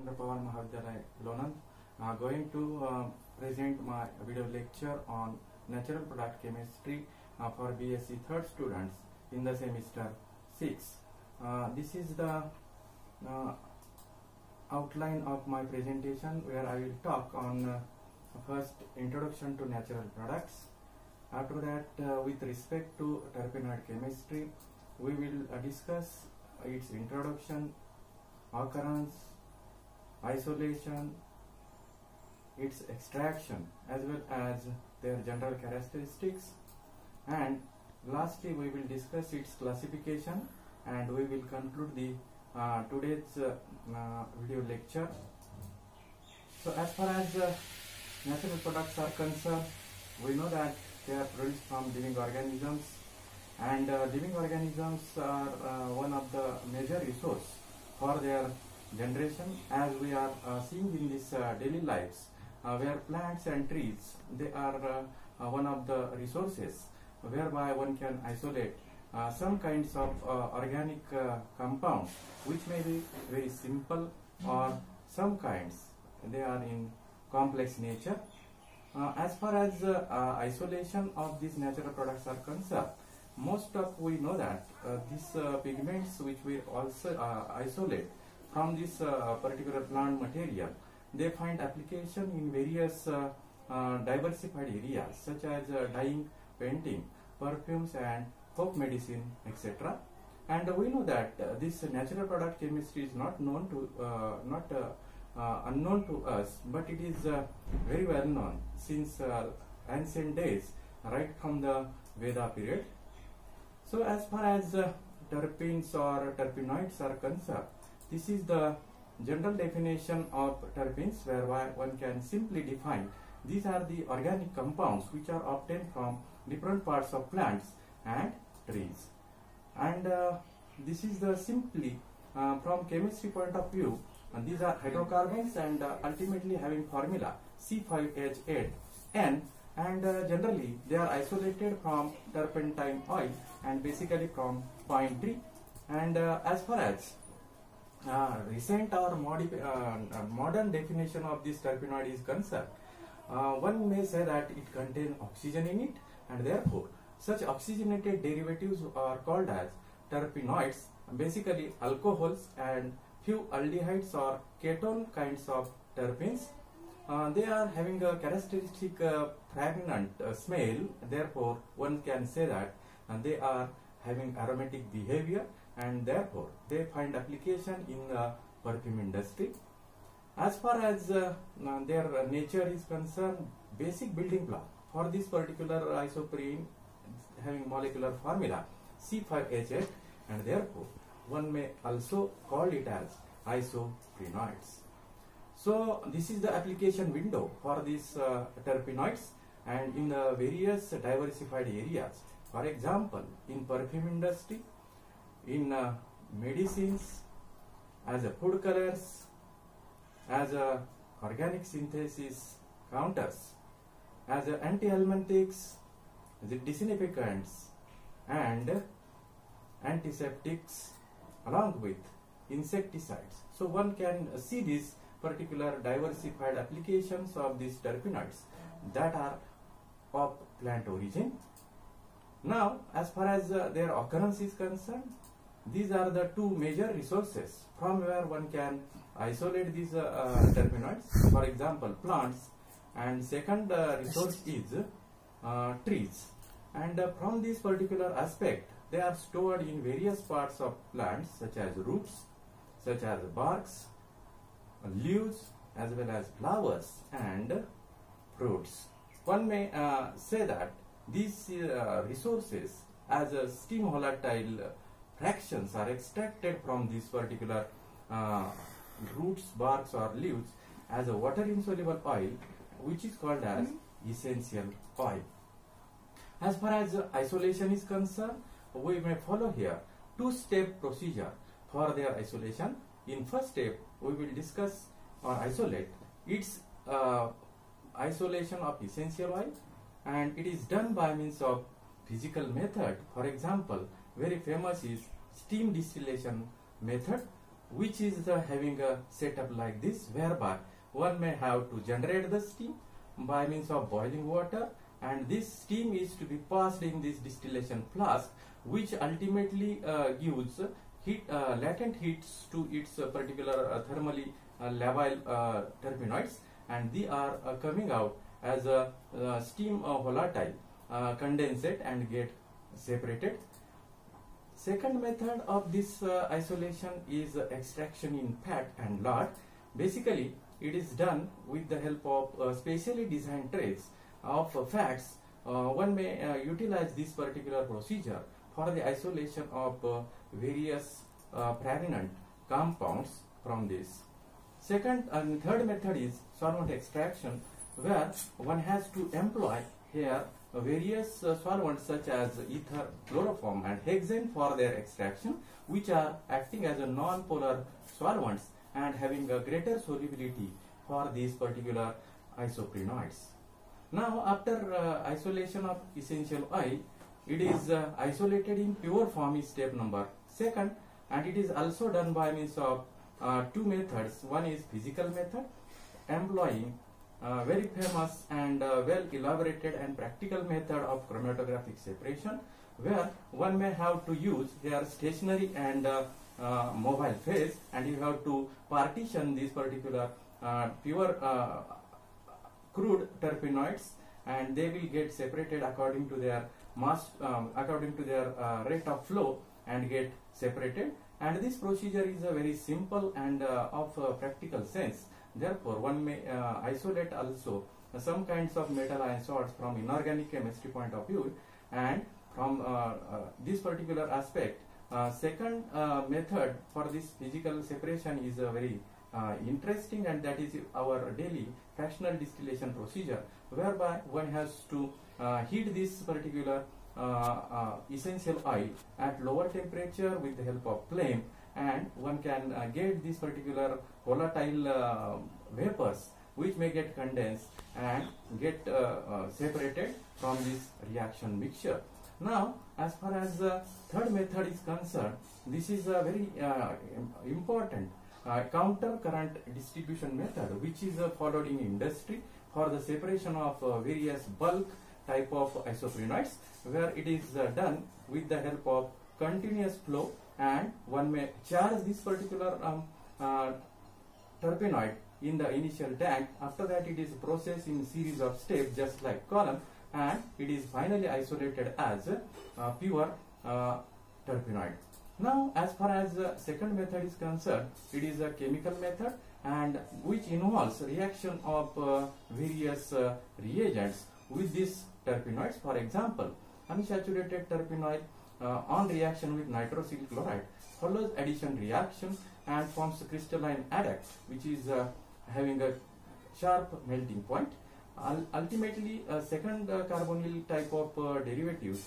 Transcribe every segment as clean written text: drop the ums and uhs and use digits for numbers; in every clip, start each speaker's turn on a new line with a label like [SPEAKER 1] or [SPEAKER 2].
[SPEAKER 1] Narendra Pawar Mahavidyalaya, Lonand, going to present my video lecture on natural product chemistry for BSc third students in the semester 6. This is the outline of my presentation, where I will talk on first introduction to natural products. After that, with respect to terpenoid chemistry, we will discuss its introduction, occurrence, isolation, its extraction, as well as their general characteristics, and lastly we will discuss its classification, and we will conclude the today's video lecture. So as far as natural products are concerned, we know that they are produced from living organisms, and living organisms are one of the major resource for their generation, as we are seeing in this daily lives, where plants and trees, they are one of the resources whereby one can isolate some kinds of organic compounds, which may be very simple, or some kinds they are in complex nature. As far as isolation of these natural products are concerned, most of we know that these pigments which we also isolate from this particular plant material, they find application in various diversified areas, such as dyeing, painting, perfumes, and folk medicine, etc. And we know that this natural product chemistry is not known to unknown to us, but it is very well known since ancient days, right from the Veda period. So as far as terpenes or terpenoids are concerned, this is the general definition of terpenes, whereby one can simply define these are the organic compounds which are obtained from different parts of plants and trees. And this is the simply from chemistry point of view, and these are hydrocarbons, and ultimately having formula C5H8N, and generally they are isolated from turpentine oil and basically from pine tree. And as far as recent or modern definition of this terpenoid is concerned, one may say that it contains oxygen in it, and therefore such oxygenated derivatives are called as terpenoids, basically alcohols and few aldehydes or ketone kinds of terpenes. They are having a characteristic fragrant smell, therefore one can say that they are having aromatic behavior, and therefore they find application in the perfume industry. As far as their nature is concerned, basic building block for this particular isoprene having molecular formula C5H8, and therefore one may also call it as isoprenoids. So this is the application window for these terpenoids, and in the various diversified areas. For example, in perfume industry, in medicines, as a food colors, as a organic synthesis counters, as a anti-helminthics, as a disinfectants and antiseptics, along with insecticides. So one can see these particular diversified applications of these terpenoids that are of plant origin. Now, as far as their occurrence is concerned, these are the two major resources from where one can isolate these terpenoids. For example, plants, and second resource is trees. And from this particular aspect, they are stored in various parts of plants, such as roots, such as barks, leaves, as well as flowers and fruits. One may say that these resources, as a steam volatile fractions, are extracted from this particular roots, barks or leaves as a water insoluble oil, which is called as essential oil. As far as isolation is concerned, we may follow here two-step procedure for their isolation. In first step, we will discuss or isolate its isolation of essential oil, and it is done by means of physical method. For example, very famous is steam distillation method, which is having a setup like this, whereby one may have to generate the steam by means of boiling water, and this steam is to be passed in this distillation flask, which ultimately gives heat, latent heats to its particular thermally labile terpenoids, and they are coming out as a steam volatile condensate and get separated. Second method of this isolation is extraction in fat and lard. Basically, it is done with the help of specially designed trays of fats. One may utilize this particular procedure for the isolation of various pregnant compounds from this. Second and third method is solvent extraction, where one has to employ here various solvents such as ether, chloroform and hexane for their extraction, which are acting as a non-polar solvents and having a greater solubility for these particular isoprenoids. Now, after isolation of essential oil, it is isolated in pure form is step number second, and it is also done by means of two methods. One is physical method, employing very famous and well elaborated and practical method of chromatographic separation, where one may have to use here stationary and mobile phase, and you have to partition these particular pure crude terpenoids, and they will get separated according to their mass, according to their rate of flow, and get separated. And this procedure is a very simple and of practical sense. Therefore, one may isolate also some kinds of metal ion salts from inorganic chemistry point of view, and from this particular aspect, second method for this physical separation is very interesting, and that is our daily fractional distillation procedure, whereby one has to heat this particular essential oil at lower temperature with the help of flame, and one can get this particular volatile vapors which may get condensed and get separated from this reaction mixture. Now, as far as third method is concerned, this is a very important counter current distribution method, which is followed in industry for the separation of various bulk type of isoprenoids, where it is done with the help of continuous flow, and one may charge this particular terpenoid in the initial tank. After that, it is processed in series of steps just like column, and it is finally isolated as pure terpenoid. Now, as far as second method is concerned, it is a chemical method, and which involves reaction of various reagents with these terpenoids. For example, unsaturated terpenoid on reaction with nitrosyl chloride follows addition reaction and forms crystalline adduct, which is having a sharp melting point. Ultimately, a second carbonyl type of derivatives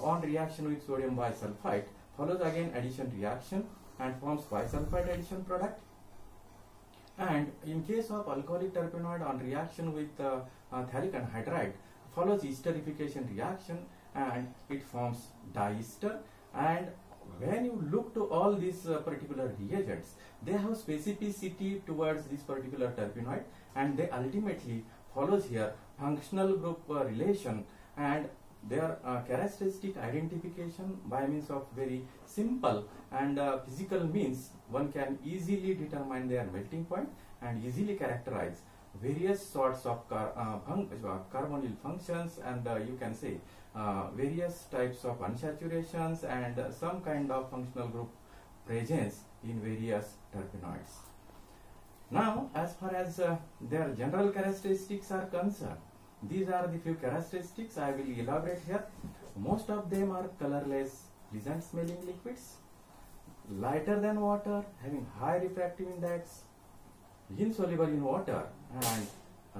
[SPEAKER 1] on reaction with sodium bisulfite follows again addition reaction and forms bisulfite addition product. And in case of alcoholic terpenoid on reaction with phthalic anhydride follows esterification reaction and it forms diester. And when you look to all these particular reagents, they have specificity towards this particular terpenoid, and they ultimately follows here functional group relation and their characteristic identification by means of very simple and physical means. One can easily determine their melting point and easily characterize various sorts of carbonyl functions, and you can say various types of unsaturations and some kind of functional group presence in various terpenoids. Now, as far as their general characteristics are concerned, these are the few characteristics I will elaborate here. Most of them are colorless, pleasant smelling liquids, lighter than water, having high refractive index, insoluble in water, and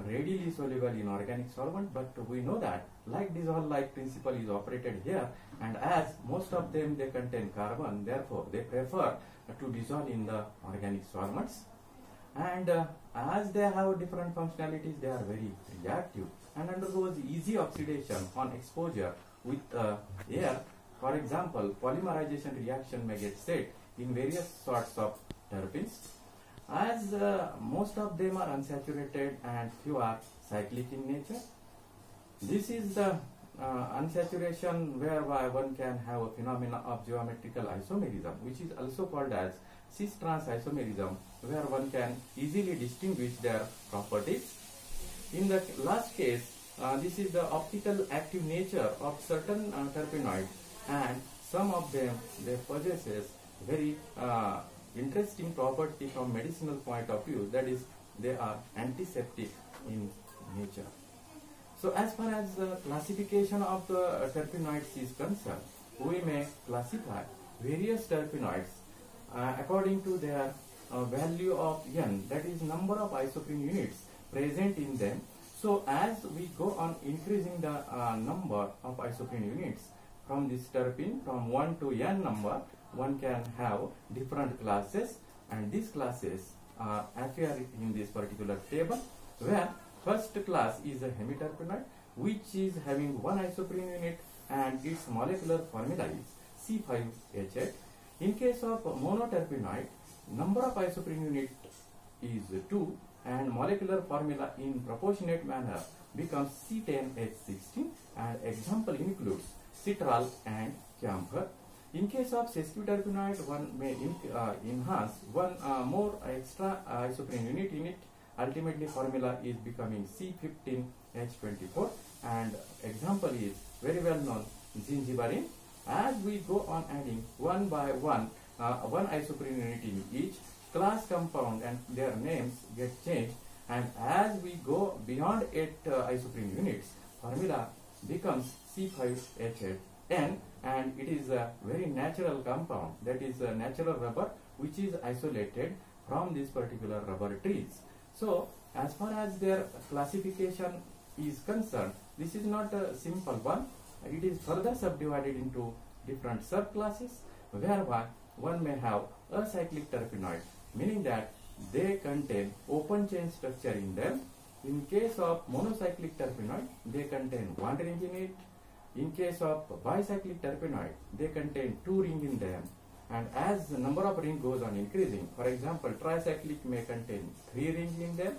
[SPEAKER 1] readily soluble in organic solvent. But we know that like dissolve like principle is operated here, and as most of them they contain carbon, therefore they prefer to dissolve in the organic solvents. And as they have different functionalities, they are very reactive and undergoes easy oxidation on exposure with air. For example, polymerization reaction may get set in various sorts of terpenes. As most of them are unsaturated and few are cyclic in nature, this is the unsaturation whereby one can have a phenomena of geometrical isomerism, which is also called as cis-trans isomerism, where one can easily distinguish their properties. In the last case, this is the optical active nature of certain terpenoids, and some of them they possesses very interesting property from medicinal point of view, that is they are antiseptic in nature. So as far as the classification of the terpenoids is concerned, we may classify various terpenoids according to their value of N, that is number of isoprene units present in them. So as we go on increasing the number of isoprene units from this terpene from 1 to N number, one can have different classes, and these classes appear in this particular table, where first class is a hemiterpenoid, which is having one isoprene unit and its molecular formula is C5H8. In case of monoterpenoid, number of isoprene unit is 2 and molecular formula in proportionate manner becomes C10H16, and example includes citral and camphor. In case of sesquiterpenoid, one may enhance one more extra isoprene unit in it. Ultimately formula is becoming C15H24, and example is very well known zingiberine. As we go on adding one by one isoprene unit in each, class compound and their names get changed, and as we go beyond 8 isoprene units, formula becomes C5H8N, and it is a very natural compound, that is a natural rubber which is isolated from this particular rubber trees. So as far as their classification is concerned, this is not a simple one. It is further subdivided into different subclasses, whereby one may have acyclic terpenoids, meaning that they contain open chain structure in them. In case of monocyclic terpenoid, they contain one ring in it. In case of bicyclic terpenoid, they contain 2 rings in them. And as the number of rings goes on increasing, for example, tricyclic may contain 3 rings in them,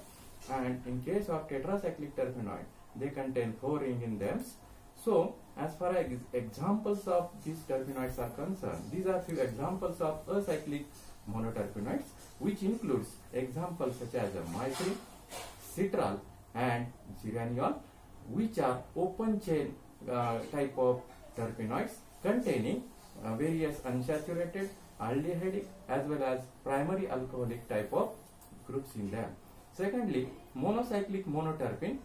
[SPEAKER 1] and in case of tetracyclic terpenoid, they contain 4 rings in them. So, as far as examples of these terpenoids are concerned, these are few examples of acyclic monoterpenoids, which includes examples such as mycin, citral, and geraniol, which are open chain type of terpenoids containing various unsaturated, aldehydic, as well as primary alcoholic type of groups in them. Secondly, monocyclic monoterpene,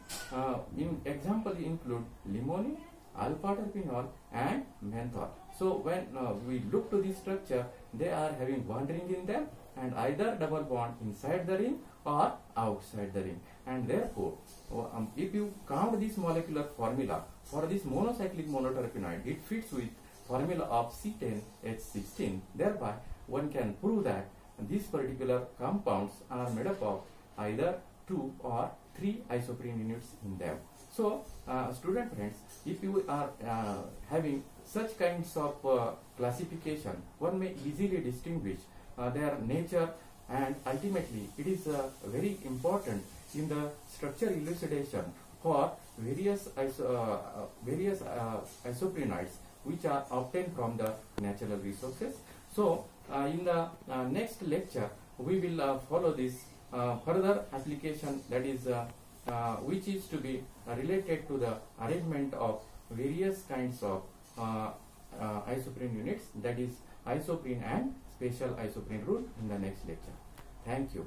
[SPEAKER 1] in example include limonene, alpha-terpenol, and menthol. So when we look to this structure, they are having one ring in them and either double bond inside the ring or outside the ring, and therefore if you count this molecular formula for this monocyclic monoterpenoid, it fits with formula of C10H16. Thereby one can prove that these particular compounds are made up of either 2 or 3 isoprene units in them. So student friends, if you are having such kinds of classification, one may easily distinguish their nature, and ultimately it is very important in the structure elucidation for various isoprenoids which are obtained from the natural resources. So in the next lecture we will follow this further application, that is which is to be related to the arrangement of various kinds of isoprene units, that is isoprene and special isoprene rule, in the next lecture. Thank you.